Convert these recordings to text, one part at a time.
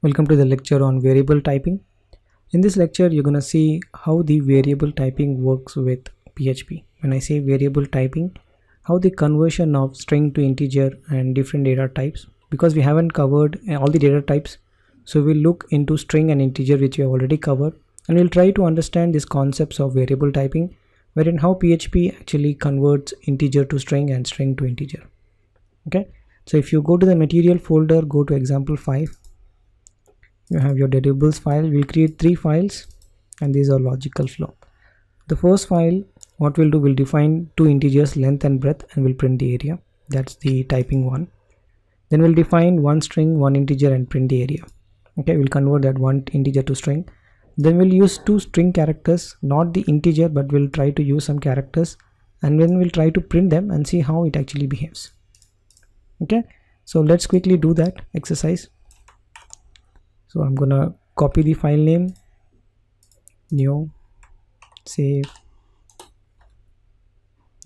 Welcome to the lecture on variable typing. In this lecture, you're going to see how the variable typing works with PHP. When I say variable typing, how the conversion of string to integer and different data types, because we haven't covered all the data types. So we'll look into string and integer, which we have already covered, and we'll try to understand these concepts of variable typing, wherein how PHP actually converts integer to string and string to integer. Okay, so if you go to the material folder, go to example 5. You have your datables file. We'll create 3 files and these are logical flow. The first file, what we'll do, we'll define 2 integers, length and breadth, and we'll print the area. That's the typing one. Then we'll define 1 string, 1 integer, and print the area. Okay, we'll convert that 1 integer to string. Then we'll use 2 string characters, not the integer, but we'll try to use some characters, and then we'll try to print them and see how it actually behaves. Okay, so let's quickly do that exercise. So I'm gonna copy the file name, new, save.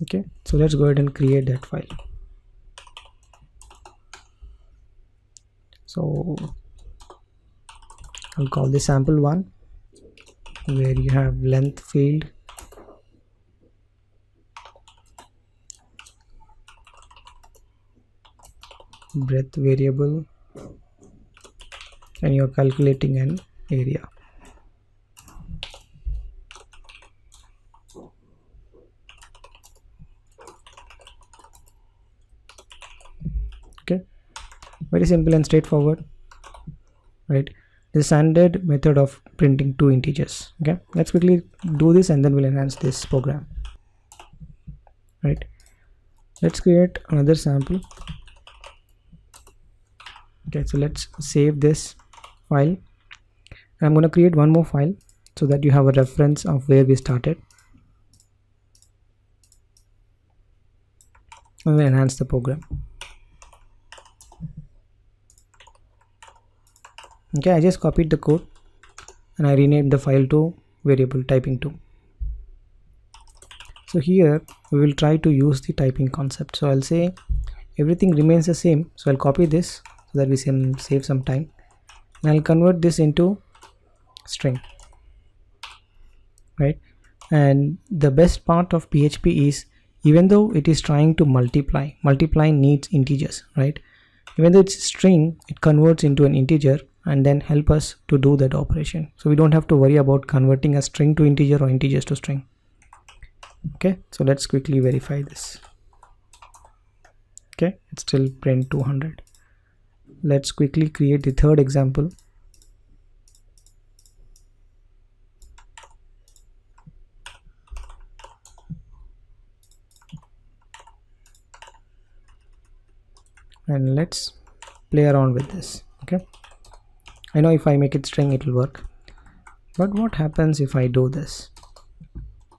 Okay, so let's go ahead and create that file. So I'll call this sample1, where you have length field, breadth variable, and you're calculating an area. Okay, very simple and straightforward, right? The standard method of printing 2 integers. Okay, let's quickly do this and then we'll enhance this program. Right, let's create another sample. Okay, so let's save this file. I'm going to create one more file so that you have a reference of where we started, and we'll enhance the program. Okay, I just copied the code and I renamed the file to variable typing 2. So here we will try to use the typing concept. So I'll say everything remains the same, so I'll copy this so that we can save some time, and I'll convert this into string, right? And the best part of PHP is, even though it is trying to multiply needs integers, right? Even though it's string, it converts into an integer and then help us to do that operation. So we don't have to worry about converting a string to integer or integers to string. Okay, so let's quickly verify this. Okay, it's still print 200. Let's quickly create the third example. And let's play around with this. Okay, I know if I make it string it will work, but what happens if I do this?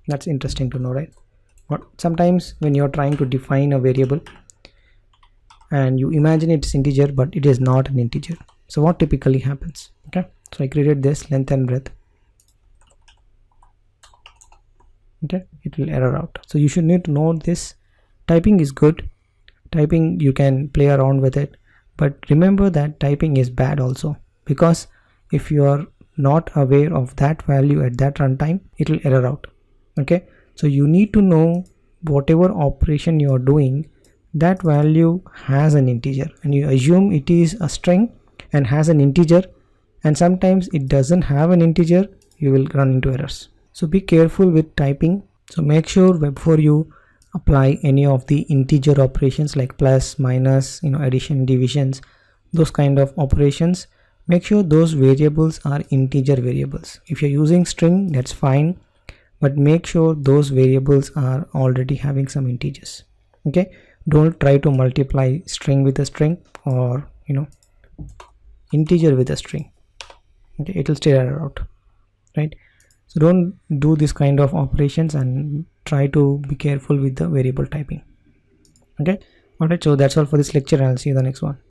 That's interesting to know, right? Sometimes when you're trying to define a variable and you imagine it's integer but it is not an integer, so what typically happens? Okay, so I created this length and breadth. Okay, it will error out. So you should need to know this. Typing is good. Typing, you can play around with it, but remember that typing is bad also, because if you are not aware of that value at that runtime, it will error out. Okay, so you need to know whatever operation you are doing, that value has an integer, and you assume it is a string and has an integer, and sometimes it doesn't have an integer, you will run into errors. So be careful with typing. So make sure before you apply any of the integer operations like plus, minus, addition, divisions, those kind of operations, make sure those variables are integer variables. If you're using string, that's fine, but make sure those variables are already having some integers. Okay, don't try to multiply string with a string or integer with a string. Okay, it will still error out, right? So don't do this kind of operations and try to be careful with the variable typing. Okay, alright, so that's all for this lecture, and I'll see you in the next one.